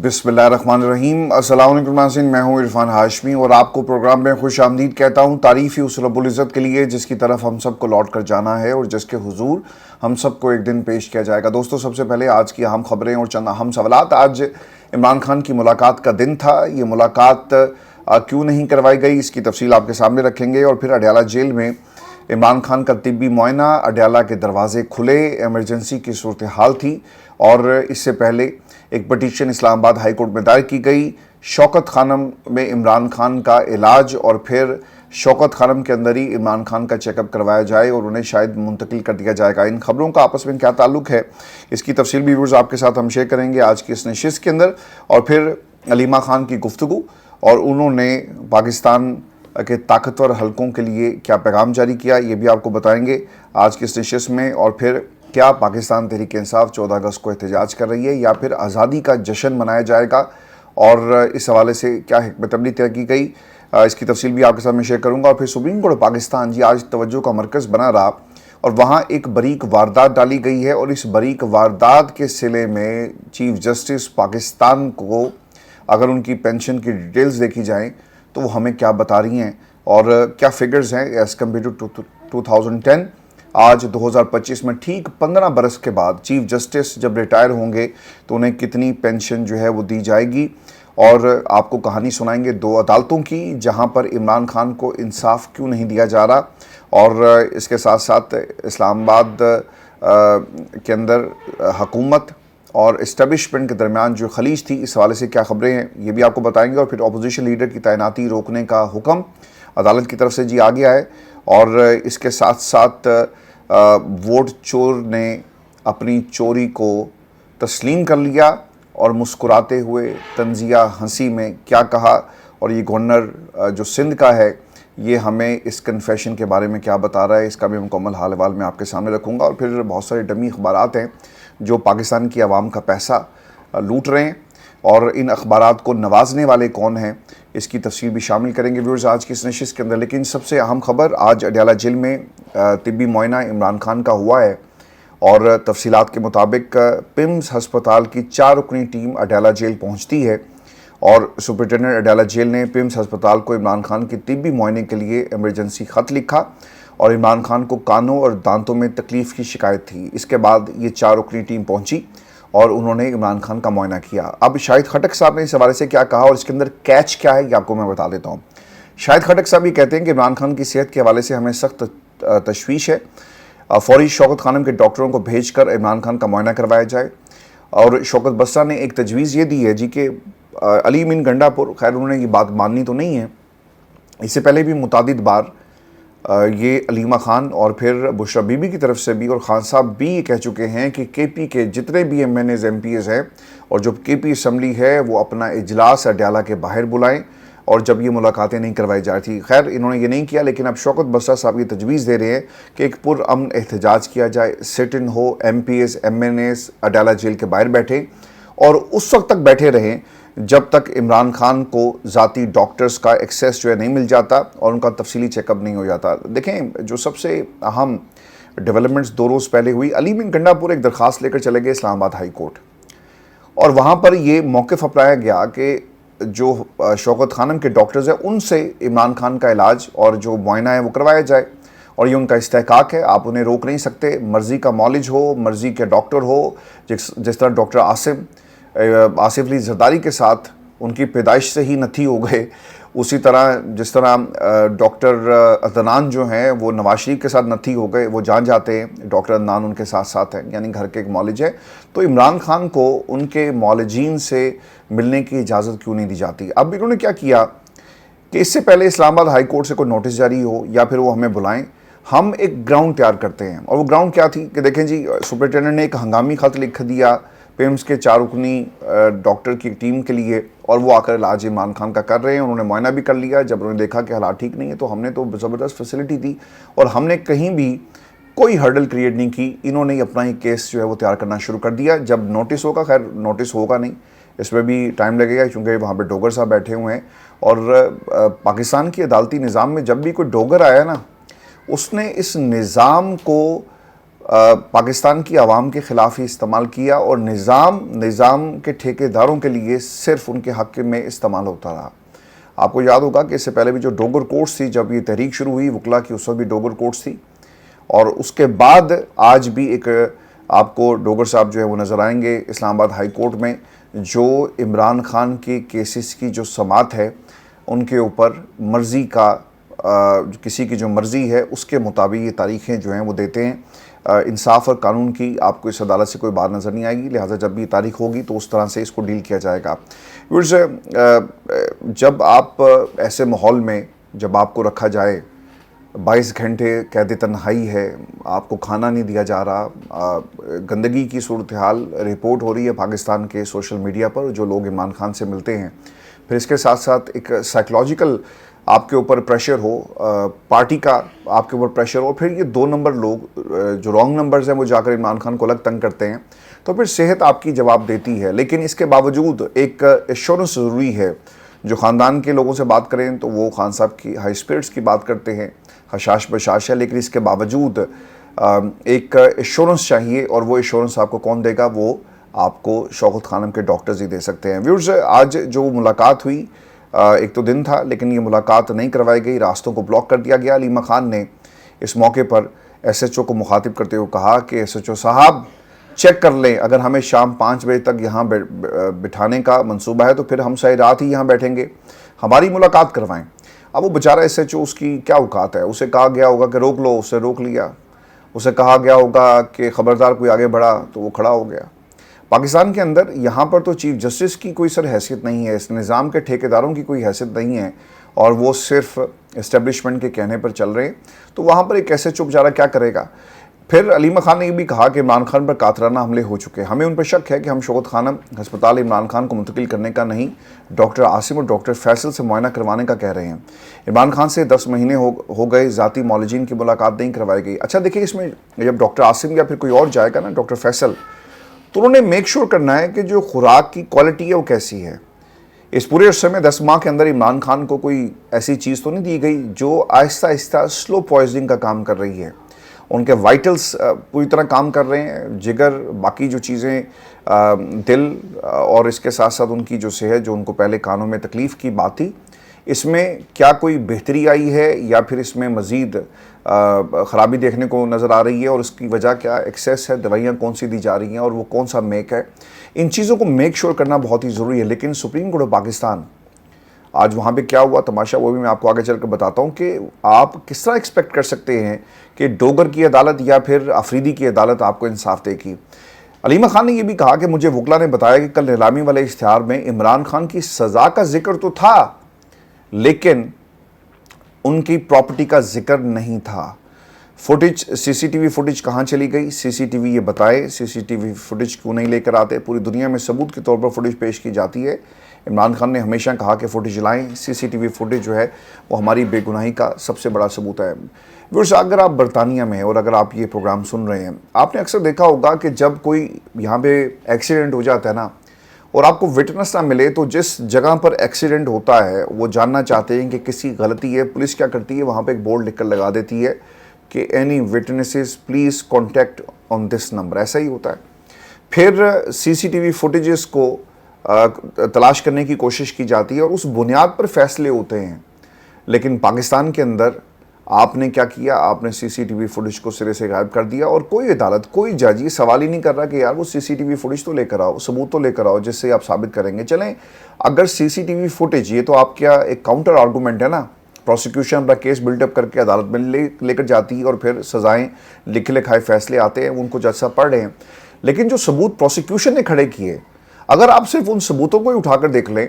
बिस्मिल्लाहिर्रहमानिर्रहीम। अस्सलाम वालेकुम नाज़रीन, मैं हूं इरफान हाशमी और आपको प्रोग्राम में खुश आमदीद कहता हूं। तारीफ़ ही उस रब्बुल इज़्ज़त के लिए जिसकी तरफ हम सबको लौट कर जाना है और जिसके हुजूर हम सबको एक दिन पेश किया जाएगा। दोस्तों, सबसे पहले आज की अहम खबरें और चंद अहम सवालात। आज इमरान खान की मुलाकात का दिन था। ये मुलाकात क्यों नहीं करवाई गई, इसकी तफसील आपके सामने रखेंगे। और फिर अडयाला जेल में इमरान खान का तिब्बी मुआयना, अडयाला के दरवाजे खुले, एमरजेंसी की सूरत हाल थी और इससे पहले एक पटिशन इस्लामाबाद हाई कोर्ट में दायर की गई। शौकत खानम में इमरान खान का इलाज और फिर शौकत खानम के अंदर ही इमरान खान का चेकअप करवाया जाए और उन्हें शायद मुंतकिल कर दिया जाएगा। इन खबरों का आपस में क्या ताल्लुक है, इसकी तफसील भी व्यूअर्स आपके साथ हम शेयर करेंगे आज की इस नशिस्त के अंदर। और फिर अलीमा खान की गुफ्तगू और उन्होंने पाकिस्तान के ताकतवर हलकों के लिए क्या पैगाम जारी किया, ये भी आपको बताएंगे आज की इस नशिस्त में। और फिर क्या पाकिस्तान तहरीक इंसाफ 14 अगस्त को एहतजाज कर रही है या फिर आज़ादी का जश्न मनाया जाएगा, और इस हवाले से क्या हिकमत अमली तय की गई, इसकी तफसील भी आपके साथ मैं शेयर करूंगा। और फिर सुप्रीम कोर्ट पाकिस्तान जी आज तवज्जो का मरकज़ बना रहा और वहाँ एक बरीक वारदात डाली गई है और इस बरीक वारदात के सिले में चीफ जस्टिस पाकिस्तान को अगर उनकी पेंशन की डिटेल्स देखी जाएँ तो वो हमें क्या बता रही हैं और क्या फिगर्स हैं एज़ कम्पेयर टू 2010। आज 2025 में ठीक 15 बरस के बाद चीफ जस्टिस जब रिटायर होंगे तो उन्हें कितनी पेंशन जो है वो दी जाएगी। और आपको कहानी सुनाएंगे दो अदालतों की जहां पर इमरान खान को इंसाफ क्यों नहीं दिया जा रहा, और इसके साथ साथ इस्लामाबाद के अंदर हुकूमत और इस्टेब्लिशमेंट के दरमियान जो खलीज थी, इस हवाले से क्या खबरें हैं ये भी आपको बताएंगे। और फिर अपोजिशन लीडर की तैनाती रोकने का हुक्म अदालत की तरफ से जी आ गया है। और इसके साथ साथ वोट चोर ने अपनी चोरी को तस्लीम कर लिया और मुस्कुराते हुए तंजिया हंसी में क्या कहा, और ये गवर्नर जो सिंध का है ये हमें इस कन्फेशन के बारे में क्या बता रहा है, इसका भी मुकम्मल हाल अहवाल मैं आपके सामने रखूँगा। और फिर बहुत सारे डमी अखबारात हैं जो पाकिस्तान की आवाम का पैसा लूट रहे हैं और इन अखबारात को नवाजने वाले कौन हैं, इसकी तफसील भी शामिल करेंगे व्यूअर्स आज की इस नशिस्त के अंदर। लेकिन सबसे अहम खबर, आज अडयाला जेल में तिब्बी मुआयना इमरान खान का हुआ है और तफसीलात के मुताबिक पिम्स हस्पताल की 4 रुकनी टीम अडयाला जेल पहुंचती है और सुपरिटेंडेंट अडयाला जेल ने पिम्स हस्पताल को इमरान खान की तिब्बी मुआयने के लिए एमरजेंसी ख़त लिखा और इमरान खान को कानों और दांतों में तकलीफ़ की शिकायत थी। इसके बाद ये 4 रुकनी टीम पहुंची और उन्होंने इमरान खान का मुआयना किया। अब शाहिद खटक साहब ने इस हवाले से क्या कहा और इसके अंदर कैच क्या है ये आपको मैं बता देता हूँ। शाहिद खटक साहब ये कहते हैं कि इमरान खान की सेहत के हवाले से हमें सख्त तशवीश है, फौरी शौकत खानम के डॉक्टरों को भेजकर इमरान खान का मुआयना करवाया जाए। और शौकत बस्रा ने एक तजवीज़ ये दी है जी कि अली मीन गंडापुर, खैर उन्होंने ये बात माननी तो नहीं है, इससे पहले भी मुतादिद बार ये अलीमा खान और फिर बुशरा बीबी की तरफ से भी और खान साहब भी ये कह चुके हैं कि केपी के जितने भी MNAs MPs हैं और जो केपी असम्बली है वो अपना इजलास अडयाला के बाहर बुलाएं, और जब ये मुलाकातें नहीं करवाई जा रही थी, खैर इन्होंने ये नहीं किया, लेकिन अब शौकत बस्रा साहब ये तजवीज़ दे रहे हैं कि एक पुरअमन एहतजाज किया जाए, सिट इन हो, MPs MNAs अडयाला जेल के बाहर बैठे और उस वक्त तक बैठे रहें जब तक इमरान खान को ज़ाती डॉक्टर्स का एक्सेस जो है नहीं मिल जाता और उनका तफसीली चेकअप नहीं हो जाता। देखें, जो सबसे अहम डेवलपमेंट्स 2 रोज़ पहले हुई, अली मीन गंडापुर एक दरख्वास्त लेकर चले गए इस्लामाबाद हाई कोर्ट और वहाँ पर ये मौक़िफ़ अपनाया गया कि जो शौकत खानम के डॉक्टर्स हैं उनसे इमरान खान का इलाज और जो मुआयना है वो करवाया जाए, और ये उनका इस्तेहकाक है, आप उन्हें रोक नहीं सकते। मर्ज़ी का मौलिज हो, मर्ज़ी के डॉक्टर हो, जिस तरह डॉक्टर आसिफ अली जरदारी के साथ उनकी पैदाइश से ही नथी हो गए, उसी तरह जिस तरह डॉक्टर अदनान जो हैं वो नवाज शरीफ के साथ नथी हो गए, वो जान जाते हैं, डॉक्टर अदनान उनके साथ साथ हैं, यानी घर के एक मौलिज है। तो इमरान खान को उनके मौलिजीन से मिलने की इजाज़त क्यों नहीं दी जाती। अब इन्होंने क्या किया कि इससे पहले इस्लामाबाद हाई कोर्ट से कोई नोटिस जारी हो या फिर वो हमें बुलाएं, हम एक ग्राउंड तैयार करते हैं। और वो ग्राउंड क्या थी कि देखें जी, सुपरिटेंडेंट ने एक हंगामी ख़त लिख दिया पिम्स के 4 रुकनी डॉक्टर की टीम के लिए और वो आकर इलाज इमरान खान का कर रहे हैं। उन्होंने मुआयना भी कर लिया। जब उन्होंने देखा कि हालात ठीक नहीं है तो हमने तो ज़बरदस्त फैसिलिटी दी और हमने कहीं भी कोई हर्डल क्रिएट नहीं की। इन्होंने अपना ही केस जो है वो तैयार करना शुरू कर दिया। जब नोटिस होगा, खैर नोटिस होगा नहीं, इसमें भी टाइम लगेगा क्योंकि वहाँ पे डोगर साहब बैठे हुए हैं और पाकिस्तान की अदालती निज़ाम में जब भी कोई डोगर आया ना, उसने इस निज़ाम को पाकिस्तान की आवाम के ख़िलाफ़ ही इस्तेमाल किया और निज़ाम के ठेकेदारों के लिए सिर्फ उनके हक़ में इस्तेमाल होता रहा। आपको याद होगा कि इससे पहले भी जो डोगर कोर्ट्स थी, जब ये तहरीक शुरू हुई वकला की, उस वक्त भी डोगर कोर्ट्स थी, और उसके बाद आज भी एक आपको डोगर साहब जो है वो नज़र आएंगे इस्लामाबाद हाई कोर्ट में, जो इमरान खान के केसेस की जो समात है उनके ऊपर मर्ज़ी का किसी की जो मर्ज़ी है उसके मुताबिक ये तारीखें जो हैं वो देते हैं। इंसाफ और कानून की आपको इस अदालत से कोई बात नज़र नहीं आएगी, लिहाजा जब भी तारीख होगी तो उस तरह से इसको डील किया जाएगा। जब आप ऐसे माहौल में जब आपको रखा जाए, 22 घंटे कैद तन्हाई है, आपको खाना नहीं दिया जा रहा, गंदगी की सूरत हाल रिपोर्ट हो रही है पाकिस्तान के सोशल मीडिया पर, जो लोग इमरान खान से मिलते हैं, फिर इसके साथ साथ एक साइकोलॉजिकल आपके ऊपर प्रेशर हो, पार्टी का आपके ऊपर प्रेशर हो, फिर ये 2 नंबर लोग जो रॉन्ग नंबर्स हैं वो जाकर इमरान खान को अलग तंग करते हैं, तो फिर सेहत आपकी जवाब देती है। लेकिन इसके बावजूद एक एश्योरेंस ज़रूरी है। जो ख़ानदान के लोगों से बात करें तो वो खान साहब की हाई स्पिरिट्स की बात करते हैं, हशाश बशाश है, लेकिन इसके बावजूद एक एश्योरेंस चाहिए, और वो एश्योरेंस आपको कौन देगा? वो आपको शौकत खानम के डॉक्टर्स ही दे सकते हैं। व्यूअर्स, आज जो मुलाकात हुई, एक तो दिन था, लेकिन ये मुलाकात नहीं करवाई गई, रास्तों को ब्लॉक कर दिया गया। अलीमा खान ने इस मौके पर SHO को मुखातिब करते हुए कहा कि SHO साहब चेक कर लें, अगर हमें शाम 5 बजे तक यहाँ बिठाने का मंसूबा है तो फिर हम शायद रात ही यहाँ बैठेंगे, हमारी मुलाकात करवाएं। अब वो बेचारा SHO, उसकी क्या औकात है? उसे कहा गया होगा कि रोक लो, उससे रोक लिया। उसे कहा गया होगा कि ख़बरदार कोई आगे बढ़ा तो वो खड़ा हो गया। पाकिस्तान के अंदर यहाँ पर तो चीफ जस्टिस की कोई सर हैसियत नहीं है, इस निज़ाम के ठेकेदारों की कोई हैसियत नहीं है, और वो सिर्फ इस्टेब्लिशमेंट के कहने पर चल रहे हैं, तो वहाँ पर एक SHO बेचारा क्या करेगा? फिर अलीमा खान ने ये भी कहा कि इमरान खान पर कातराना हमले हो चुके हैं। हमें उन पर शक है कि हम शौकत खानम हस्पताल इमरान खान को मुंतकिल करने का नहीं, डॉक्टर आसिम और डॉक्टर फैसल से मुआयना करवाने का कह रहे हैं। इमरान खान से 10 महीने हो गए, ज़ाती मौलजीन की मुलाकात नहीं करवाई गई। अच्छा देखिए, इसमें जब डॉक्टर आसिम या फिर कोई और जाएगा ना, डॉक्टर फैसल, तो उन्होंने मेक श्योर करना है कि जो खुराक की क्वालिटी है वो कैसी है। इस पूरे अरसे में 10 माह के अंदर इमरान खान को कोई ऐसी चीज़ तो नहीं दी गई जो आहिस्ता आहिस्ता स्लो पॉइजनिंग का काम कर रही है। उनके वाइटल्स पूरी तरह काम कर रहे हैं, जिगर, बाकी जो चीज़ें, दिल, और इसके साथ साथ उनकी जो सेहत, जो उनको पहले कानों में तकलीफ़ की बात थी, इसमें क्या कोई बेहतरी आई है या फिर इसमें मज़ीद ख़राबी देखने को नज़र आ रही है, और उसकी वजह क्या एक्सेस है, दवाइयाँ कौन सी दी जा रही हैं, और वो कौन सा मेक है? इन चीज़ों को मेक श्योर करना बहुत ही ज़रूरी है। लेकिन सुप्रीम कोर्ट ऑफ पाकिस्तान, आज वहाँ पे क्या हुआ तमाशा, वो भी मैं आपको आगे चलकर बताता हूँ कि आप किस तरह एक्सपेक्ट कर सकते हैं कि डोगर की अदालत या फिर अफरीदी की अदालत आपको इंसाफ देगी। अलीमा खान ने यह भी कहा कि मुझे वकला ने बताया कि कल नीलामी वाले इश्तिहार में इमरान खान की सज़ा का जिक्र तो था, लेकिन उनकी प्रॉपर्टी का जिक्र नहीं था। फुटेज, CCTV फुटेज कहाँ चली गई? CCTV ये बताए, CCTV फुटेज क्यों नहीं लेकर आते? पूरी दुनिया में सबूत के तौर पर फुटेज पेश की जाती है। इमरान खान ने हमेशा कहा कि फुटेज लाएं, CCTV फुटेज जो है वो हमारी बेगुनाही का सबसे बड़ा सबूत है। व्यूअर्स, अगर आप बरतानिया में हैं और अगर आप ये प्रोग्राम सुन रहे हैं, आपने अक्सर देखा होगा कि जब कोई यहाँ पे एक्सीडेंट हो जाता है ना, और आपको विटनेस ना मिले, तो जिस जगह पर एक्सीडेंट होता है वो जानना चाहते हैं कि किसी गलती है, पुलिस क्या करती है, वहाँ पे एक बोर्ड लिखकर लगा देती है कि any witnesses please contact on this number. ऐसा ही होता है। फिर CCTV फुटेजेस को तलाश करने की कोशिश की जाती है और उस बुनियाद पर फैसले होते हैं। लेकिन पाकिस्तान के अंदर आपने क्या किया? आपने CCTV फुटेज को सिरे से गायब कर दिया, और कोई अदालत, कोई जज ये सवाल ही नहीं कर रहा कि यार वो CCTV फुटेज तो लेकर आओ, सबूत तो लेकर आओ जिससे आप साबित करेंगे। चलें, अगर CCTV फुटेज, ये तो आपका एक काउंटर आर्गूमेंट है ना, प्रोसिक्यूशन अपना केस बिल्डअप करके अदालत में लेकर जाती है और फिर सज़ाएं, लिखे लिखाए फैसले आते हैं, उनको जज साहब पढ़ रहे हैं। लेकिन जो सबूत प्रोसिक्यूशन ने खड़े किए, अगर आप सिर्फ उन सबूतों को ही उठाकर देख लें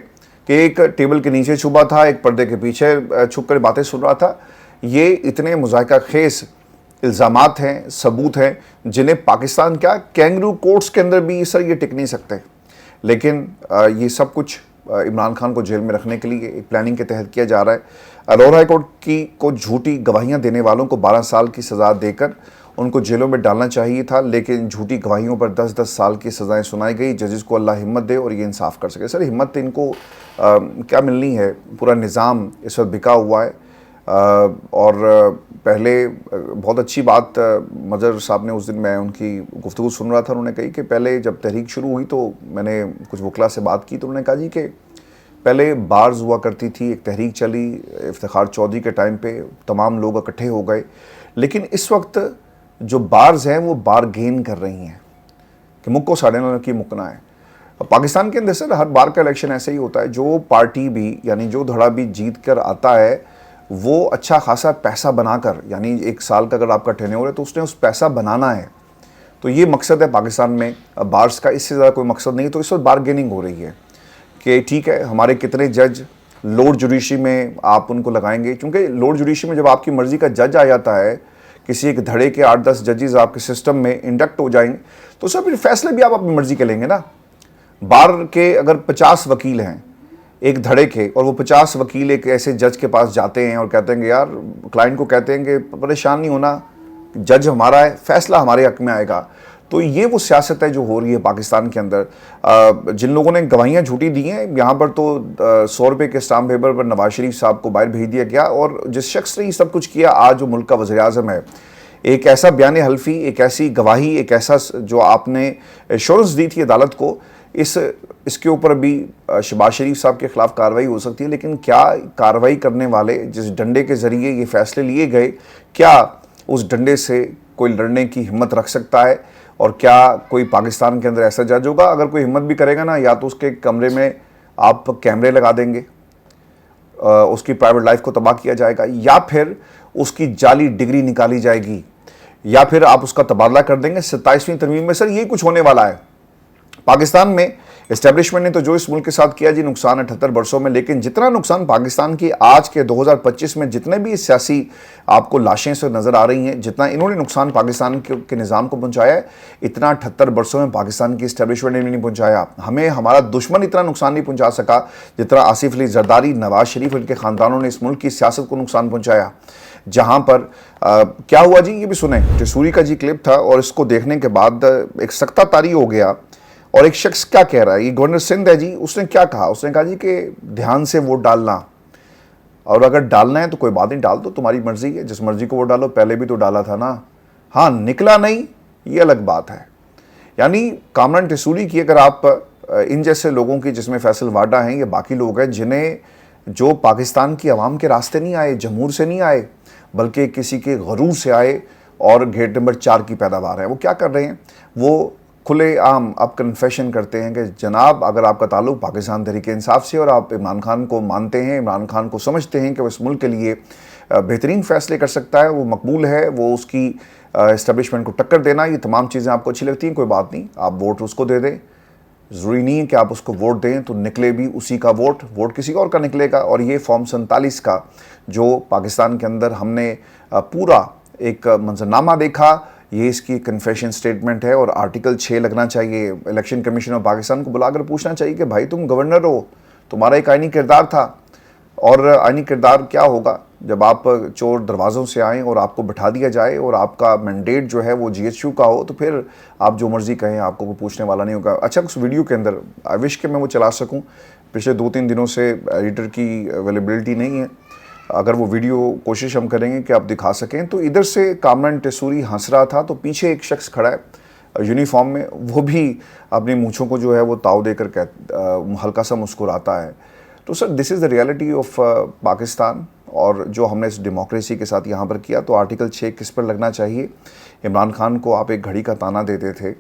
कि एक टेबल के नीचे छुपा था, एक पर्दे के पीछे छुप कर बातें सुन रहा था, ये इतने मुज़ाहिका खेस इल्ज़ामात हैं, सबूत हैं, जिन्हें पाकिस्तान क्या कैंगरू कोर्ट्स के अंदर भी सर ये टिक नहीं सकते। लेकिन ये सब कुछ इमरान खान को जेल में रखने के लिए एक प्लानिंग के तहत किया जा रहा है। लाहौर हाई कोर्ट को झूठी गवाहियाँ देने वालों को 12 साल की सज़ा देकर उनको जेलों में डालना चाहिए था, लेकिन झूठी गवाहियों पर 10-10 साल की सज़ाएं सुनाई गई। जजेस को अल्लाह हिम्मत दे और ये इंसाफ कर सके। सर हिम्मत इनको क्या मिलनी है? पूरा निज़ाम इस वक्त बिका हुआ है। और पहले बहुत अच्छी बात मजहर साहब ने उस दिन, मैं उनकी गुफ्तगू सुन रहा था, उन्होंने कही कि पहले जब तहरीक शुरू हुई तो मैंने कुछ वकला से बात की तो उन्होंने कहा जी कि पहले बार्स हुआ करती थी, एक तहरीक चली इफ्तिखार चौधरी के टाइम पे, तमाम लोग इकट्ठे हो गए, लेकिन इस वक्त जो बार्स हैं वो बार गेन कर रही हैं कि मुक्को साढ़े नौ की मुकना है। पाकिस्तान के अंदर सर हर बार का इलेक्शन ऐसे ही होता है, जो पार्टी भी यानी जो धड़ा भी जीत कर आता है वो अच्छा खासा पैसा बनाकर, यानी 1 साल का अगर आपका टेन्योर है तो उसने उस पैसा बनाना है, तो ये मकसद है पाकिस्तान में बार्स का, इससे ज़्यादा कोई मकसद नहीं। तो इस वक्त बारगेनिंग हो रही है कि ठीक है हमारे कितने जज लोअर जुडिशरी में आप उनको लगाएंगे, क्योंकि लोअर जुडिशरी में जब आपकी मर्ज़ी का जज आ जाता है, किसी एक धड़े के 8-10 जजेस आपके सिस्टम में इंडक्ट हो जाएंगे, तो सर फिर फैसले भी आप अपनी मर्ज़ी के लेंगे ना। बार के अगर 50 वकील हैं एक धड़े के, और वो 50 वकील एक ऐसे जज के पास जाते हैं और कहते हैं कि यार, क्लाइंट को कहते हैं कि परेशान नहीं होना, जज हमारा है, फैसला हमारे हक में आएगा, तो ये वो सियासत है जो हो रही है पाकिस्तान के अंदर। जिन लोगों ने गवाहियाँ झूठी दी हैं, यहाँ पर तो 100 रुपये के स्टाम्प पेपर पर नवाज शरीफ साहब को बाहर भेज दिया गया, और जिस शख्स ने ये सब कुछ किया आज जो मुल्क का वज़ीर-ए-आज़म है, एक ऐसा बयान हल्फी, एक ऐसी गवाही, एक ऐसा जो आपने एश्योरेंस दी थी अदालत को, इसके ऊपर भी शहबाज शरीफ साहब के खिलाफ कार्रवाई हो सकती है। लेकिन क्या कार्रवाई करने वाले जिस डंडे के ज़रिए ये फैसले लिए गए, क्या उस डंडे से कोई लड़ने की हिम्मत रख सकता है? और क्या कोई पाकिस्तान के अंदर ऐसा जज होगा, अगर कोई हिम्मत भी करेगा ना, या तो उसके कमरे में आप कैमरे लगा देंगे, उसकी प्राइवेट लाइफ को तबाह किया जाएगा, या फिर उसकी जाली डिग्री निकाली जाएगी, या फिर आप उसका तबादला कर देंगे 27वीं तरमीम में। सर ये कुछ होने वाला है पाकिस्तान में। एस्टेब्लिशमेंट ने तो जो इस मुल्क के साथ किया जी, नुकसान 78 वर्षों में, लेकिन जितना नुकसान पाकिस्तान की आज के 2025 में जितने भी सियासी आपको लाशें से नज़र आ रही हैं, जितना इन्होंने नुकसान पाकिस्तान के निज़ाम को पहुंचाया है, इतना 78 वर्षों में पाकिस्तान की एस्टेब्लिशमेंट ने भी नहीं पहुंचाया। हमें हमारा दुश्मन इतना नुकसान नहीं पहुंचा सका जितना आसिफ अली जरदारी, नवाज शरीफ, उनके ख़ानदानों ने इस मुल्क की सियासत को नुकसान पहुँचाया। जहाँ पर क्या हुआ जी, ये भी सुने, टेसूरी का जी क्लिप था, और इसको देखने के बाद एक सख्ता तारी हो गया। और एक शख्स क्या कह रहा है, ये गवर्नर सिंध है जी, उसने क्या कहा, उसने कहा जी कि ध्यान से वोट डालना, और अगर डालना है तो कोई बात नहीं, डाल दो, तुम्हारी मर्जी है, जिस मर्जी को वोट डालो, पहले भी तो डाला था ना, हाँ निकला नहीं, ये अलग बात है। यानी कामरान टेसूरी की अगर आप इन जैसे लोगों की, जिसमें फैसल वाडा हैं, ये बाकी लोग हैं जिन्हें, जो पाकिस्तान की आवाम के रास्ते नहीं आए, जमहूर से नहीं आए, बल्कि किसी के गरूर से आए और गेट नंबर 4 की पैदावार है, वो क्या कर रहे हैं, वो खुले आम अब कन्फेशन करते हैं कि जनाब अगर आपका ताल्लुक पाकिस्तान तहरीक इंसाफ से और आप इमरान खान को मानते हैं, इमरान खान को समझते हैं कि वो इस मुल्क के लिए बेहतरीन फ़ैसले कर सकता है, वो मकबूल है, वो उसकी इस्टेब्लिशमेंट को टक्कर देना, ये तमाम चीज़ें आपको अच्छी लगती हैं, कोई बात नहीं, आप वोट उसको दे दें। ज़रूरी नहीं है कि आप उसको वोट दें तो निकले भी उसी का वोट किसी और का निकलेगा। और ये फॉर्म 47 का जो पाकिस्तान के अंदर हमने पूरा एक मंजरनामा देखा, ये इसकी कन्फेशन स्टेटमेंट है, और आर्टिकल 6 लगना चाहिए। इलेक्शन कमीशन ऑफ पाकिस्तान को बुलाकर पूछना चाहिए कि भाई तुम गवर्नर हो, तुम्हारा एक आइनी किरदार था, और आइनी किरदार क्या होगा जब आप चोर दरवाज़ों से आएँ और आपको बिठा दिया जाए और आपका मैंडेट जो है वो GHQ का हो, तो फिर आप जो मर्ज़ी कहें, आपको कोई पूछने वाला नहीं होगा। अच्छा, उस वीडियो के अंदर आई विश कि मैं वो चला सकूँ, पिछले 2-3 दिनों से एडिटर की अवेलेबिलिटी नहीं है, अगर वो वीडियो कोशिश हम करेंगे कि आप दिखा सकें। तो इधर से कामरान टेसूरी हंस रहा था, तो पीछे एक शख्स खड़ा है यूनिफॉर्म में, वो भी अपनी मूँछों को जो है वो ताव देकर हल्का सा मुस्कुराता है। तो sir this is the reality of Pakistan, और जो हमने इस डेमोक्रेसी के साथ यहाँ पर किया। तो आर्टिकल 6 किस पर लगना चाहिए? इमरान खान को आप एक घड़ी का ताना देते थे,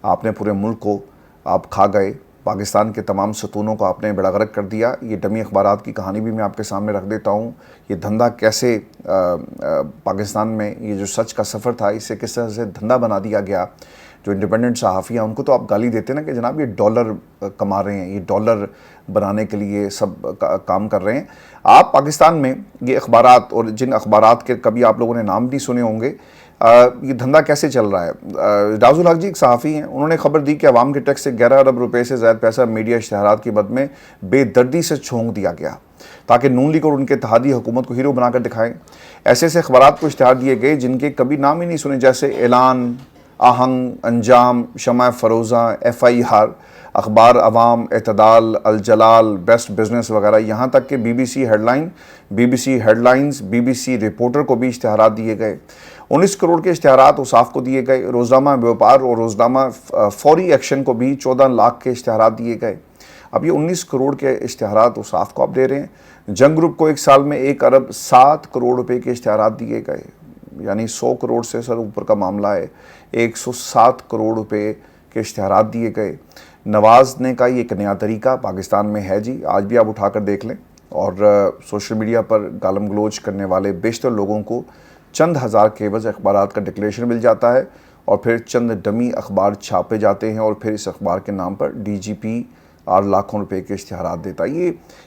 आपने पूरे मुल्क को आप खा गए, पाकिस्तान के तमाम सतूनों को आपने बेड़ागर्क कर दिया। ये डमी अखबारात की कहानी भी मैं आपके सामने रख देता हूँ। ये धंधा कैसे पाकिस्तान में, ये जो सच का सफ़र था, इसे किस तरह से धंधा बना दिया गया। जो इंडिपेंडेंट सहाफ़ियाँ, उनको तो आप गाली देते ना कि जनाब ये डॉलर कमा रहे हैं, ये डॉलर बनाने के लिए सब काम कर रहे हैं। आप पाकिस्तान में ये अखबारात, और जिन अखबारात के कभी आप लोगों ने नाम भी सुने होंगे, ये धंधा कैसे चल रहा है। राजुल हक जी एक सहाफ़ी हैं, उन्होंने खबर दी कि अवाम के टैक्स से 11 अरब रुपए से ज़्यादा पैसा मीडिया इश्तहारात की मद में बेदर्दी से छोंक दिया गया, ताकि नून लीग और उनके इत्तेहादी हुकूमत को हीरो बनाकर दिखाएं। ऐसे ऐसे अखबारात को इश्तहार दिए गए जिनके कभी नाम ही नहीं सुने, जैसे ऐलान, आहंग, अंजाम, शमा फरोज़ा, FIR। अखबार अवाम, एतदाल, अल जलाल, बेस्ट बिजनेस वगैरह, यहाँ तक कि BBC headline, BBC headlines, BBC reporter को भी इश्तिहारात दिए गए। 19 करोड़ के इश्तिहारात उसाफ को दिए गए। रोज़नामा व्यापार और रोज़नामा फौरी एक्शन को भी 14 लाख के इश्तिहारात दिए गए। अब ये 19 करोड़ के इश्तिहारात उसाफ को आप दे रहे हैं। जंग ग्रुप को एक साल में 1 अरब 7 करोड़ रुपए के इश्तिहारात दिए गए, यानी 100 करोड़ से सर ऊपर का मामला है। 107 करोड़ रुपए के इश्तिहारात दिए गए। नवाज ने कहा ये एक नया तरीका पाकिस्तान में है जी, आज भी आप उठाकर देख लें। और सोशल मीडिया पर गालम गलोच करने वाले बेशतर लोगों को चंद हज़ार के एवज़ अखबारात का डिक्लेरेशन मिल जाता है और फिर चंद डमी अखबार छापे जाते हैं और फिर इस अखबार के नाम पर DGP 8 लाखों रुपए के इश्तिहारात देता है।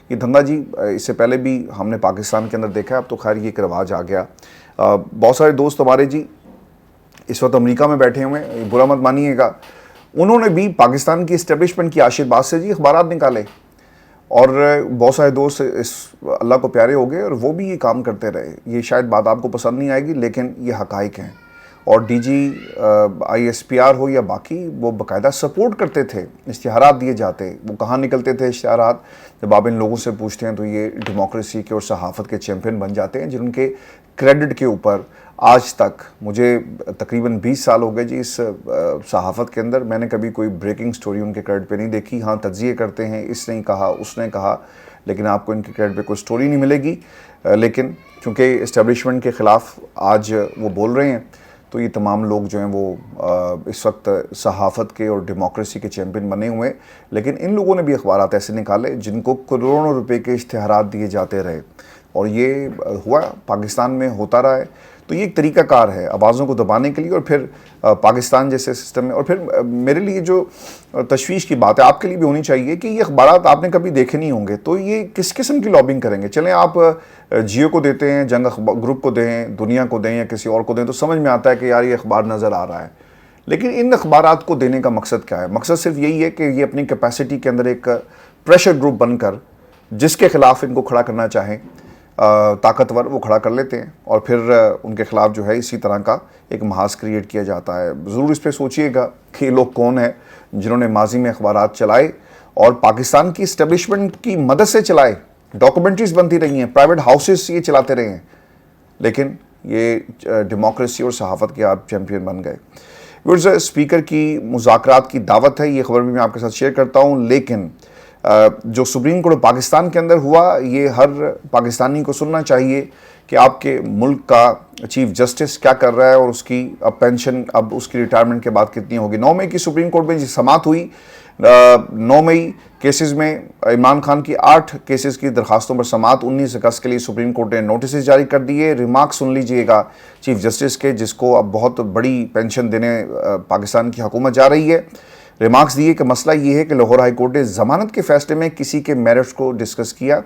ये धंधा जी इससे पहले भी हमने पाकिस्तान के अंदर देखा है, अब तो खैर ये एक रिवाज आ गया। बहुत सारे दोस्त हमारे जी इस वक्त अमेरिका में बैठे हुए हैं, बुरा मत मानिएगा, उन्होंने भी पाकिस्तान की इस्टेब्लिशमेंट की आशीर्वाद से जी अखबारात निकाले और बहुत सारे दोस्त इस अल्लाह को प्यारे हो गए और वो भी ये काम करते रहे। ये शायद बात आपको पसंद नहीं आएगी लेकिन ये हकाइक हैं। और DG ISPR हो या बाकी, वो बाकायदा सपोर्ट करते थे, इश्तिहारात दिए जाते। वो कहाँ निकलते थे इश्तिहारात? जब आप इन लोगों से पूछते हैं तो ये डेमोक्रेसी के और सहाफ़त के चैम्पियन बन जाते हैं, जिनके क्रेडिट के ऊपर आज तक, मुझे तकरीबन 20 साल हो गए जी इस सहाफ़त के अंदर, मैंने कभी कोई ब्रेकिंग स्टोरी उनके क्रेडिट पे नहीं देखी। हाँ, तज्ज़िये करते हैं, इसने कहा, उसने कहा, लेकिन आपको इनके क्रेडिट पे कोई स्टोरी नहीं मिलेगी। लेकिन चूँकि इस्टेब्लिशमेंट के ख़िलाफ़ आज वो बोल रहे हैं, तो ये तमाम लोग जो हैं वो इस वक्त सहाफ़त के और डेमोक्रेसी के चैम्पियन बने हुए हैं। लेकिन इन लोगों ने भी अखबारात ऐसे निकाले जिनको करोड़ों रुपए के इश्तिहारात दिए जाते रहे और ये हुआ, पाकिस्तान में होता रहा है। तो ये एक तरीक़ाकार है आवाज़ों को दबाने के लिए और फिर पाकिस्तान जैसे सिस्टम में। और फिर मेरे लिए जो तशवीश की बात है, आपके लिए भी होनी चाहिए कि ये अखबारात आपने कभी देखे नहीं होंगे, तो ये किस किस्म की लॉबिंग करेंगे? चलें आप जियो को देते हैं, जंग ग्रुप को दें, दुनिया को दें या किसी और को दें, तो समझ में आता है कि यार ये अखबार नज़र आ रहा है। लेकिन इन अखबारात को देने का मकसद क्या है? मकसद सिर्फ यही है कि ये अपनी कैपेसिटी के अंदर एक प्रेशर ग्रुप बनकर जिसके ख़िलाफ़ इनको खड़ा करना चाहें ताकतवर, वो खड़ा कर लेते हैं और फिर उनके ख़िलाफ़ जो है इसी तरह का एक महाज क्रिएट किया जाता है। ज़रूर इस पर सोचिएगा कि ये लोग कौन हैं जिन्होंने माजी में अखबारात चलाए और पाकिस्तान की इस्टेब्लिशमेंट की मदद से चलाए। डॉक्यूमेंट्रीज बनती रही हैं, प्राइवेट हाउसेस ये चलाते रहे हैं, लेकिन ये डेमोक्रेसी और सहाफ़त के आप चैम्पियन बन गए। व्यूअर्स, स्पीकर की मुज़ाकरात की दावत है, ये खबर भी मैं आपके साथ शेयर करता हूँ। लेकिन जो सुप्रीम कोर्ट पाकिस्तान के अंदर हुआ, ये हर पाकिस्तानी को सुनना चाहिए कि आपके मुल्क का चीफ जस्टिस क्या कर रहा है और उसकी अब पेंशन, अब उसकी रिटायरमेंट के बाद कितनी होगी। 9 मई की सुप्रीम कोर्ट में समाअत हुई। 9 मई केसेस में इमरान खान की 8 केसेस की दरखास्तों पर समाअत। 19 अगस्त के लिए सुप्रीम कोर्ट ने नोटिस जारी कर दिए। रिमार्क सुन लीजिएगा चीफ जस्टिस के, जिसको अब बहुत बड़ी पेंशन देने पाकिस्तान की हुकूमत जा रही है। रिमार्क्स दिए कि मसला ये है कि लाहौर हाई कोर्ट ने ज़मानत के फैसले में किसी के मेरिट्स को डिस्कस किया।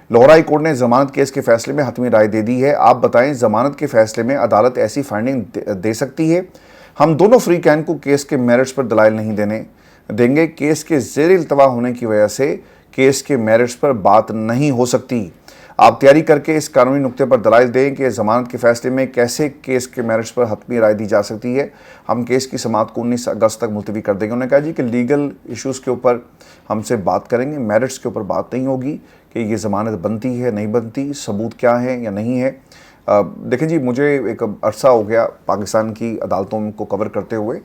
लाहौर हाई कोर्ट ने ज़मानत केस के फैसले में हतमी राय दे दी है। आप बताएं, ज़मानत के फैसले में अदालत ऐसी फाइंडिंग दे सकती है? हम दोनों फ्री कैन को केस के मेरिट्स पर दलाइल नहीं देंगे। केस के ज़ेर इल्तवा होने की वजह से केस के मेरिट्स पर बात नहीं हो सकती। आप तैयारी करके इस कानूनी नुक्ते पर दलाइल दें कि ज़मानत के फैसले में कैसे केस के मेरिट्स पर हतमी राय दी जा सकती है। हम केस की समाअत को 19 अगस्त तक मुलतवी कर देंगे। उन्होंने कहा जी कि लीगल इश्यूज़ के ऊपर हमसे बात करेंगे, मेरिट्स के ऊपर बात नहीं होगी कि ये ज़मानत बनती है नहीं बनती, सबूत क्या है या नहीं है। देखें जी, मुझे एक अरसा हो गया पाकिस्तान की अदालतों को कवर करते हुए।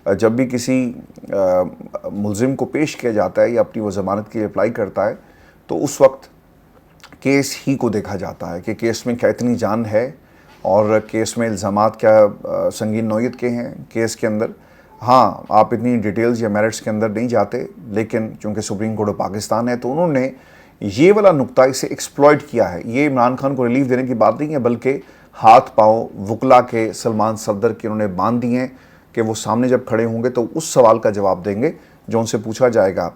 जब भी किसी मुलजिम को पेश किया जाता है या अपनी वो ज़मानत की अप्लाई करता है, तो उस वक्त केस ही को देखा जाता है कि केस में क्या इतनी जान है और केस में इल्ज़ामात क्या संगीन नौयत के हैं केस के अंदर। हाँ, आप इतनी डिटेल्स या मेरिट्स के अंदर नहीं जाते, लेकिन चूँकि सुप्रीम कोर्ट ऑफ पाकिस्तान है तो उन्होंने ये वाला नुक्ता इसे एक्सप्लॉइट किया है। ये इमरान खान को रिलीफ देने की बात नहीं है, बल्कि हाथ पाँव वकला के सलमान सफदर के उन्होंने बांध दिए हैं कि वो सामने जब खड़े होंगे तो उस सवाल का जवाब देंगे जो उनसे पूछा जाएगा।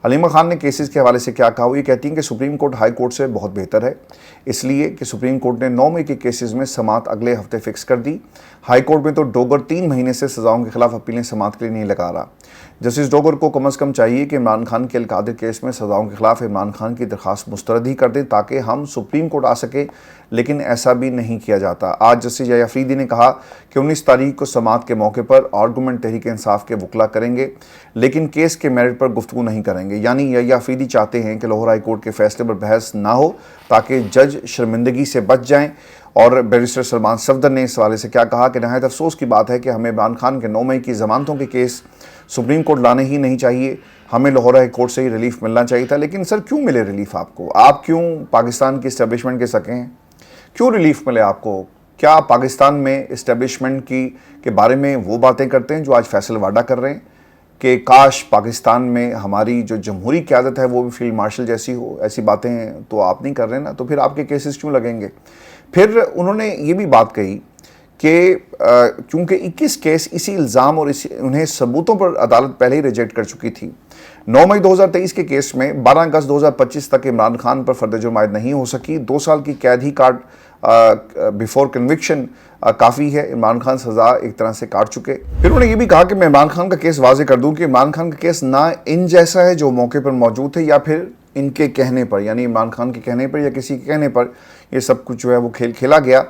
अलीमा खान ने केसेस के हवाले से क्या कहा? वो ये कहती हैं कि सुप्रीम कोर्ट हाई कोर्ट से बहुत बेहतर है, इसलिए कि सुप्रीम कोर्ट ने 9 मई के केसेस में समाअत अगले हफ्ते फिक्स कर दी। हाई कोर्ट में तो डोगर 3 महीने से सज़ाओं के खिलाफ अपीलें समाअत के लिए नहीं लगा रहा। जस्टिस डोगर को कम अज़ कम चाहिए कि इमरान खान के अलकादिर केस में सज़ाओं के खिलाफ इमरान खान की दरख्वास्त मुस्तरद ही कर दें ताकि हम सुप्रीम कोर्ट आ सके, लेकिन ऐसा भी नहीं किया जाता। आज जस्टिस यहया अफरीदी ने कहा कि 19 तारीख को समाअत के मौके पर आर्गूमेंट तहरीक इंसाफ के वकला करेंगे, लेकिन केस के मेरिट पर गुफ्तगू नहीं करेंगे। यानी यहया अफरीदी चाहते हैं कि लाहौर हाई कोर्ट के फैसले पर बहस ना हो ताकि जज शर्मिंदगी से बच जाएं। और बैरिस्टर सलमान सफदर ने इस हवाले से क्या कहा कि नहायत अफसोस की बात है कि हमें इमरान खान के 9 मई की जमानतों के केस सुप्रीम कोर्ट लाने ही नहीं चाहिए, हमें लाहौर हाई कोर्ट से ही रिलीफ मिलना चाहिए था। लेकिन सर क्यों मिले रिलीफ आपको? आप क्यों पाकिस्तान की इस्टेब्लिशमेंट के सके हैं? क्यों रिलीफ मिले आपको? क्या आप पाकिस्तान में इस्टेब्लिशमेंट के बारे में वो बातें करते हैं जो आज फैसल वाडा कर रहे हैं कि काश पाकिस्तान में हमारी जो जमहूरी क़यादत है वो भी फील्ड मार्शल जैसी हो? ऐसी बातें तो आप नहीं कर रहे ना, तो फिर आपके केसेस क्यों लगेंगे? फिर उन्होंने ये भी बात कही कि क्योंकि 21 केस इसी इल्ज़ाम और उन्हें सबूतों पर अदालत पहले ही रिजेक्ट कर चुकी थी। 9 मई 2023 के केस में 12 अगस्त 2025 तक इमरान खान पर फर्द जुर्म आयद नहीं हो सकी। 2 साल की कैद ही काट बिफोर कन्विक्शन काफ़ी है। इमरान खान सज़ा एक तरह से काट चुके। फिर उन्होंने ये भी कहा कि मैं इमरान खान का केस वाजे कर दूं कि इमरान खान का केस ना इन जैसा है जो मौके पर मौजूद थे, या फिर इनके कहने पर, यानी इमरान खान के कहने पर या किसी के कहने पर ये सब कुछ जो है वो खेल खेला गया।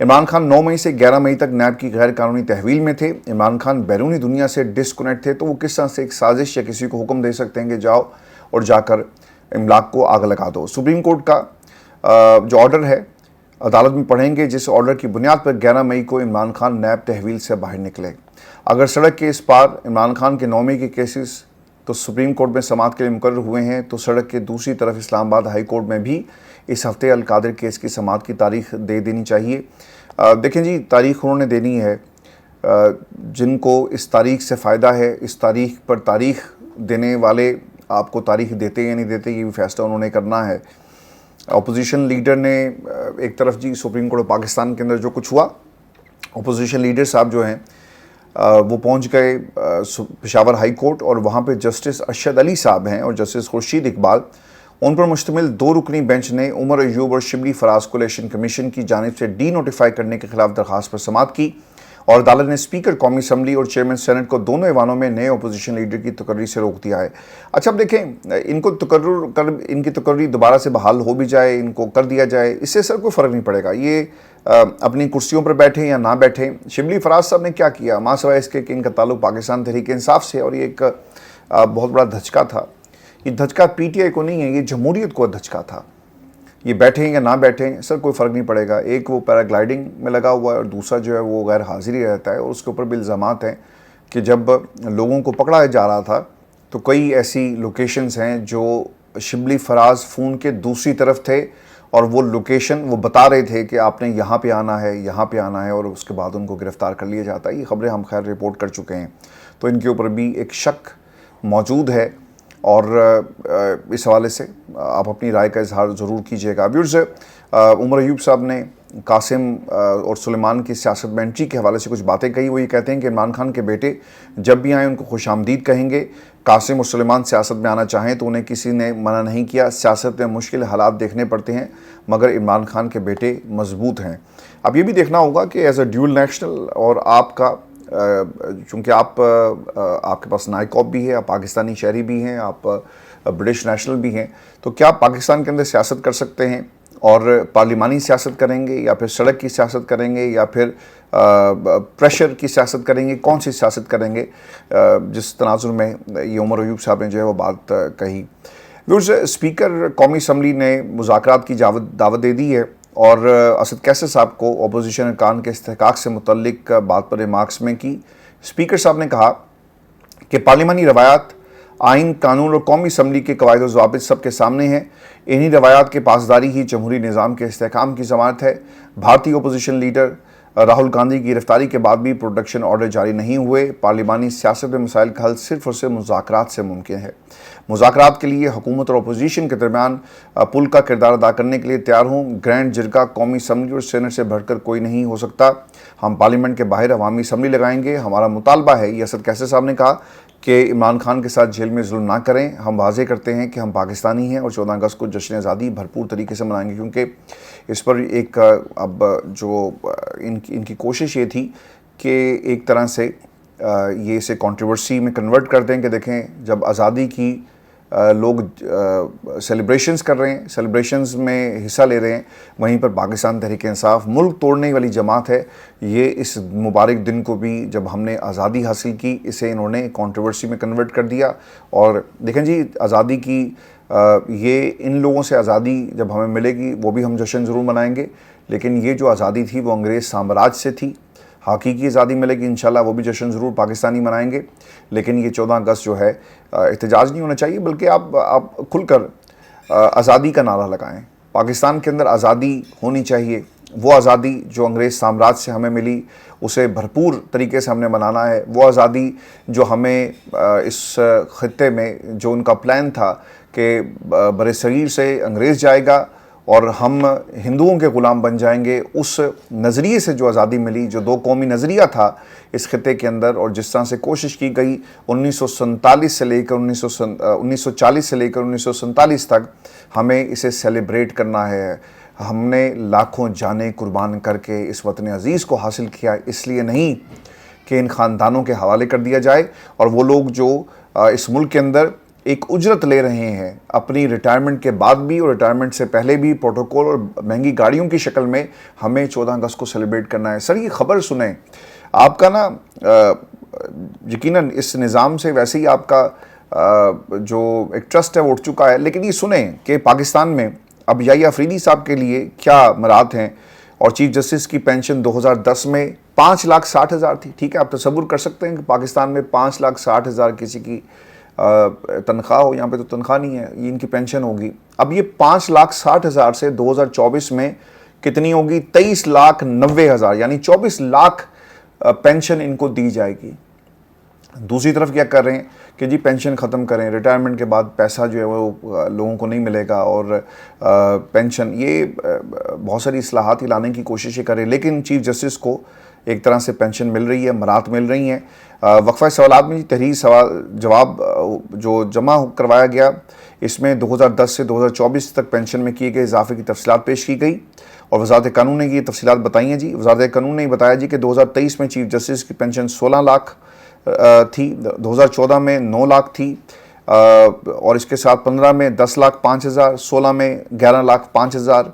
इमरान खान 9 मई से 11 मई तक नैब की गैर कानूनी तहवील में थे। इमरान खान बैरूनी दुनिया से डिस्कनेक्ट थे, तो वो किस तरह से एक साजिश या किसी को हुक्म दे सकते हैं कि जाओ और जाकर इमलाक को आग लगा दो? सुप्रीम कोर्ट का जो ऑर्डर है अदालत में पढ़ेंगे, जिस ऑर्डर की बुनियाद पर 11 मई को इमरान खान नैब तहवील से बाहर निकले। अगर सड़क के इस पार इमरान खान के 9 मई के केसेस तो सुप्रीम कोर्ट में समाअत के लिए मुकर्रर हुए हैं, तो सड़क के दूसरी तरफ इस्लामाबाद हाई कोर्ट में भी इस हफ्ते अलकादिर केस की समाअत की तारीख दे देनी चाहिए। देखें जी, तारीख उन्होंने देनी है, जिनको इस तारीख से फ़ायदा है, इस तारीख पर तारीख देने वाले आपको तारीख देते या नहीं देते ये भी फैसला उन्होंने करना है। अपोजिशन लीडर ने एक तरफ जी सुप्रीम कोर्ट ऑफ पाकिस्तान के अंदर जो कुछ हुआ, अपोजिशन लीडर साहब जो हैं वो पहुंच गए पेशावर हाई कोर्ट, और वहाँ पे जस्टिस अरशद अली साहब हैं और जस्टिस खुर्शीद इकबाल, उन पर मुश्तमिल 2 रुकनी बेंच ने उमर अयूब और शिबली फराज को इलेक्शन कमीशन की जानिब से डी नोटिफाई करने के खिलाफ दरख्वास्त पर समाअत की, और अदालत ने स्पीकर कौमी असम्बली और चेयरमैन सेनेट को दोनों ऐवानों में नए अपोजिशन लीडर की तकर्री से रोक दिया है। अच्छा, अब देखें, इनकी तकर्री दोबारा से बहाल हो भी जाए, इनको कर दिया जाए, इससे सर कोई फ़र्क नहीं पड़ेगा। ये अपनी कुर्सियों पर बैठे या ना बैठे। शिबली फराज साहब ने क्या किया, माँ सवाए इसके कि इनका ताल्लुक पाकिस्तान तहरीक इंसाफ से, और ये एक बहुत बड़ा धचका था। ये धचका PTI को नहीं है, ये जमहूरियत को धचका था। ये बैठें या ना बैठें सर कोई फ़र्क नहीं पड़ेगा। एक वो पैराग्लाइडिंग में लगा हुआ है और दूसरा जो है वो गैर हाजिरी रहता है, और उसके ऊपर भी इल्ज़ामात हैं कि जब लोगों को पकड़ा जा रहा था तो कई ऐसी लोकेशंस हैं जो शिबली फराज फ़ोन के दूसरी तरफ थे, और वो लोकेशन वो बता रहे थे कि आपने यहाँ पे आना है, यहाँ पे आना है, और उसके बाद उनको गिरफ़्तार कर लिया जाता है। ये ख़बरें हम खैर रिपोर्ट कर चुके हैं, तो इनके ऊपर भी एक शक मौजूद है, और इस हवाले से आप अपनी राय का इजहार ज़रूर कीजिएगा। व्यूअर्स, उमर अयूब साहब ने कासिम और सुलेमान की सियासत में एंट्री के हवाले से कुछ बातें कही। वो ये कहते हैं कि इमरान खान के बेटे जब भी आएँ उनको खुशामदीद कहेंगे। कासिम और सुलेमान सियासत में आना चाहें तो उन्हें किसी ने मना नहीं किया। सियासत में मुश्किल हालात देखने पड़ते हैं, मगर इमरान खान के बेटे मजबूत हैं। अब ये भी देखना होगा कि एज अ ड्यूल नेशनल, और आपका चूँकि आपके पास नाइकॉब भी है, आप पाकिस्तानी शहरी भी हैं, आप ब्रिटिश नेशनल भी हैं, तो क्या आप पाकिस्तान के अंदर सियासत कर सकते हैं और पार्लिमानी सियासत करेंगे, या फिर सड़क की सियासत करेंगे, या फिर प्रेशर की सियासत करेंगे? कौन सी सियासत करेंगे? जिस तनाजुर में ये उमर अयूब साहब ने जो है वो बात कही। व्यूअर्स, स्पीकर कौमी असम्बली ने मुज़ाकरात की दावत दे दी है, और असद कैसर साहब को अपोजिशन अरकान के इस्तेहकाक से मुतल्लिक बात पर रिमार्क्स में की। स्पीकर साहब ने कहा कि पार्लिमानी रवायात, आइन, कानून और कौमी असम्बली के कवायद और ज़वाबित सबके सामने हैं। इन्हीं रवायात के पासदारी ही जमहूरी निज़ाम के इस्तेहकाम की ज़मानत है। भारतीय अपोजिशन लीडर राहुल गांधी की गिरफ्तारी के बाद भी प्रोटेक्शन ऑर्डर जारी नहीं हुए। पार्लिमानी सियासत में मसाइल का हल सिर्फ और सिर्फ मुज़ाकरात से मुमकिन है। मुज़ाकरात के लिए हुकूमत और अपोजिशन के दरमियान पुल का किरदार अदा करने के लिए तैयार हूँ। ग्रैंड जिरगा, कौमी असम्बली और सेनेट से बढ़कर कोई नहीं हो सकता। हम पार्लियामेंट के बाहर अवामी असम्बली लगाएंगे। हमारा मुतालबा है, ये असद कैसर साहब ने कहा, कि इमरान खान के साथ जेल में जुल्म ना करें। हम वाज़े करते हैं कि हम पाकिस्तानी हैं और 14 अगस्त को जश्न आज़ादी भरपूर तरीके से मनाएंगे, क्योंकि इस पर एक अब जो इनकी कोशिश ये थी कि एक तरह से ये इसे कंट्रोवर्सी में कन्वर्ट कर दें कि देखें जब आज़ादी की लोग सेलिब्रेशंस कर रहे हैं, सेलिब्रेशंस में हिस्सा ले रहे हैं, वहीं पर पाकिस्तान तहरीक इंसाफ मुल्क तोड़ने वाली जमात है। ये इस मुबारक दिन को भी जब हमने आज़ादी हासिल की, इसे इन्होंने कंट्रोवर्सी में कन्वर्ट कर दिया। और देखें जी, आज़ादी की ये इन लोगों से आज़ादी जब हमें मिलेगी वो भी हम जश्न ज़रूर मनाएंगे, लेकिन ये जो आज़ादी थी वो अंग्रेज़ साम्राज्य से थी। हकीकी आज़ादी मिलेगी इंशाल्लाह, वो भी जश्न ज़रूर पाकिस्तानी मनाएंगे। लेकिन ये 14 अगस्त जो है एहतजाज नहीं होना चाहिए, बल्कि आप खुलकर आज़ादी का नारा लगाएं। पाकिस्तान के अंदर आज़ादी होनी चाहिए, वो आज़ादी जो अंग्रेज़ साम्राज्य से हमें मिली उसे भरपूर तरीके से हमने मनाना है। वो आज़ादी जो हमें इस ख़ित्ते में जो उनका प्लान था कि बरसगीर से अंग्रेज़ जाएगा और हम हिंदुओं के ग़ुलाम बन जाएंगे, उस नज़रिए से जो आज़ादी मिली, जो दो कौमी नज़रिया था इस खित्ते के अंदर, और जिस तरह से कोशिश की गई 1947 से लेकर 1940 से लेकर 1947 तक हमें इसे सेलिब्रेट करना है। हमने लाखों जानें कुर्बान करके इस वतन अज़ीज़ को हासिल किया, इसलिए नहीं कि इन ख़ानदानों के हवाले कर दिया जाए। और वो लोग जो इस मुल्क के अंदर एक उजरत ले रहे हैं अपनी रिटायरमेंट के बाद भी और रिटायरमेंट से पहले भी, प्रोटोकॉल और महंगी गाड़ियों की शक्ल में, हमें 14 अगस्त को सेलिब्रेट करना है। सर ये ख़बर सुने, आपका ना यकीनन इस निज़ाम से वैसे ही आपका जो एक ट्रस्ट है वो उठ चुका है, लेकिन ये सुने कि पाकिस्तान में अब याहिया अफरीदी साहब के लिए क्या मराहत हैं। और चीफ जस्टिस की पेंशन 2010 में 5,60,000 थी। ठीक है, आप तसव्वुर कर सकते हैं कि पाकिस्तान में 5,60,000 किसी की तनख्वाह हो। यहाँ पे तो तनख्वाह नहीं है, ये इनकी पेंशन होगी। अब ये 5,60,000 से 2024 में कितनी होगी? 23,90,000, यानी 24 लाख पेंशन इनको दी जाएगी। दूसरी तरफ क्या कर रहे हैं कि जी पेंशन ख़त्म करें, रिटायरमेंट के बाद पैसा जो है वो लोगों को नहीं मिलेगा, और पेंशन, ये बहुत सारी इस्लाहात लाने की कोशिशें करें। लेकिन चीफ जस्टिस को एक तरह से पेंशन मिल रही है, मराहत मिल रही हैं। वक्फा सवालात में तहरीर सवाल जवाब जो जमा करवाया गया, इसमें 2010 से 2024 तक पेंशन में किए गए इजाफे की तफसीलात पेश की गई, और वज़ारत कानून ने ये तफसीलात बताई हैं जी। वज़ारत कानून ने बताया जी कि 2023 में चीफ जस्टिस की पेंशन 16 लाख थी, 2014 में 9 लाख थी, और इसके साथ 15 में 10,05,000, 16 में 11,05,000,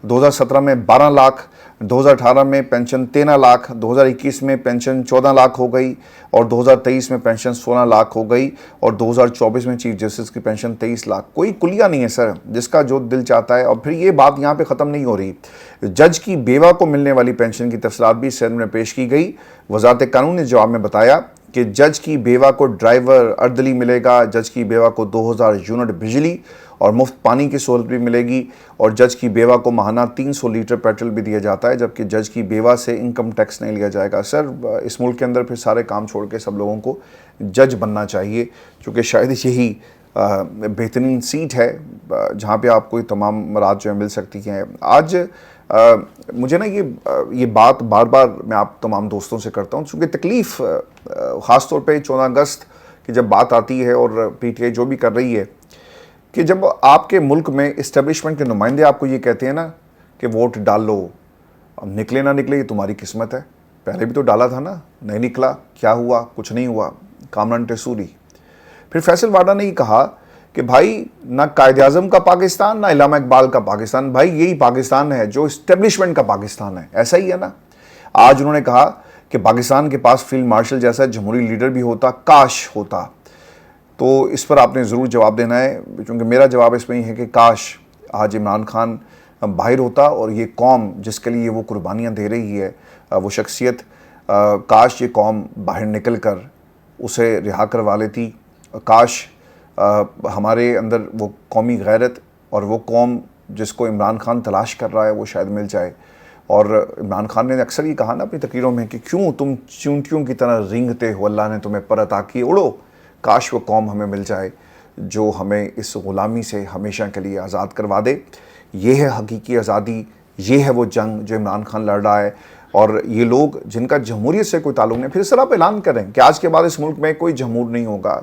2017 में 12 लाख, 2018 में पेंशन 13 लाख, 2021 में पेंशन 14 लाख हो गई, और 2023 में पेंशन 16 लाख हो गई, और 2024 में चीफ जस्टिस की पेंशन 23 लाख। कोई कुलिया नहीं है सर, जिसका जो दिल चाहता है। और फिर ये बात यहाँ पे ख़त्म नहीं हो रही, जज की बेवा को मिलने वाली पेंशन की तफसीलात भी सदन में पेश की गई। वज़ारत कानून ने जवाब में बताया कि जज की बेवा को ड्राइवर अर्दली मिलेगा, जज की बेवा को 2000 यूनिट बिजली और मुफ्त पानी की सहूलत भी मिलेगी, और जज की बेवा को माहाना 300 लीटर पेट्रोल भी दिया जाता है, जबकि जज की बेवा से इनकम टैक्स नहीं लिया जाएगा। सर इस मुल्क के अंदर फिर सारे काम छोड़ के सब लोगों को जज बनना चाहिए, क्योंकि शायद यही बेहतरीन सीट है जहाँ पे आपको तमाम मराद जो है मिल सकती हैं। आज मुझे ना ये बात बार बार मैं आप तमाम दोस्तों से करता हूँ, चूँकि तकलीफ़ ख़ास तौर पे 14 अगस्त की जब बात आती है, और PTI जो भी कर रही है, कि जब आपके मुल्क में इस्टेब्लिशमेंट के नुमाइंदे आपको ये कहते हैं ना कि वोट डाल लो, अब निकले ना निकले ये तुम्हारी किस्मत है, पहले भी तो डाला था ना, नहीं निकला, क्या हुआ? कुछ नहीं हुआ, कामरान टेसूरी। फिर फैसल वाडा ने ये कहा कि भाई ना कायद आज़म का पाकिस्तान, ना इलामा इकबाल का पाकिस्तान, भाई यही पाकिस्तान है जो इस्टेब्लिशमेंट का पाकिस्तान है। ऐसा ही है ना। आज उन्होंने कहा कि पाकिस्तान के पास फील्ड मार्शल जैसा जमहूरी लीडर भी होता, काश होता। तो इस पर आपने ज़रूर जवाब देना है, क्योंकि मेरा जवाब इसमें ही है कि काश आज इमरान खान बाहर होता, और ये कौम जिसके लिए वो कुर्बानियाँ दे रही है, वो शख्सियत, काश ये कौम बाहर निकल कर उसे रिहा करवा लेती। काश हमारे अंदर वो कौमी गैरत और वो कौम जिसको इमरान खान तलाश कर रहा है वो शायद मिल जाए। और इमरान खान ने अक्सर ये कहा ना अपनी तकरीरों में कि क्यों तुम चींटियों की तरह रेंगते हो, अल्लाह ने तुम्हें पर अता की, उड़ो। काश वो कौम हमें मिल जाए जो हमें इस ग़ुलामी से हमेशा के लिए आज़ाद करवा दे। ये है हकीकी आज़ादी, ये है वो जंग जो इमरान खान लड़ रहा है। और ये लोग जिनका जमहूरियत से कोई ताल्लुक़ नहीं, फिर इस तरह ऐलान करें कि आज के बाद इस मुल्क में कोई जमहूर नहीं होगा,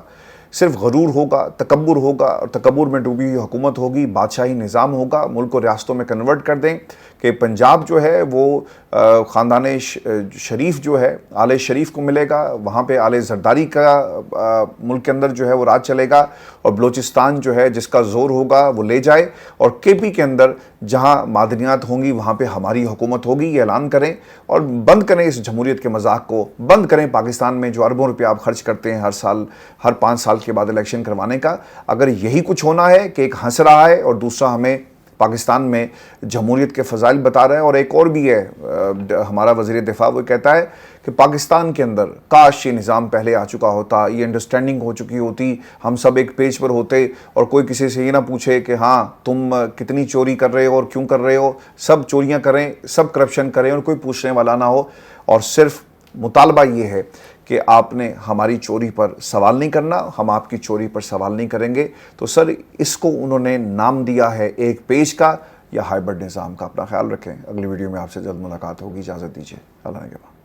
सिर्फ गरूर होगा, तकब्बुर होगा और तकब्बुर में डूबी हुई हुकूमत होगी, बादशाही निज़ाम होगा, मुल्क को रियासतों में कन्वर्ट कर दें कि पंजाब जो है वो ख़ानदान शरीफ जो है आले शरीफ को मिलेगा, वहाँ पे आले ज़रदारी का मुल्क के अंदर जो है वो राज चलेगा और बलूचिस्तान जो है जिसका ज़ोर होगा वो ले जाए और केपी के अंदर जहाँ मादनियात होंगी वहाँ पे हमारी हुकूमत होगी, ये ऐलान करें और बंद करें इस जमहूरियत के मजाक को, बंद करें पाकिस्तान में जो अरबों रुपये आप खर्च करते हैं हर साल, हर 5 साल के बाद इलेक्शन करवाने का। अगर यही कुछ होना है कि एक हंस रहा है और दूसरा हमें पाकिस्तान में जमहूरियत के फ़ज़ाइल बता रहा है, और एक और भी है हमारा वज़ीर दिफा, वो कहता है कि पाकिस्तान के अंदर काश ये निज़ाम पहले आ चुका होता, ये अंडरस्टैंडिंग हो चुकी होती, हम सब एक पेज पर होते और कोई किसी से ये ना पूछे कि हाँ तुम कितनी चोरी कर रहे हो और क्यों कर रहे हो, सब चोरियाँ करें, सब करप्शन करें और कोई पूछने वाला ना हो। और सिर्फ मुतालबा ये है कि आपने हमारी चोरी पर सवाल नहीं करना, हम आपकी चोरी पर सवाल नहीं करेंगे। तो सर इसको उन्होंने नाम दिया है एक पेज का या हाइब्रिड निज़ाम का। अपना ख्याल रखें, अगली वीडियो में आपसे जल्द मुलाकात होगी, इजाज़त दीजिए, अल्लाह के बाद।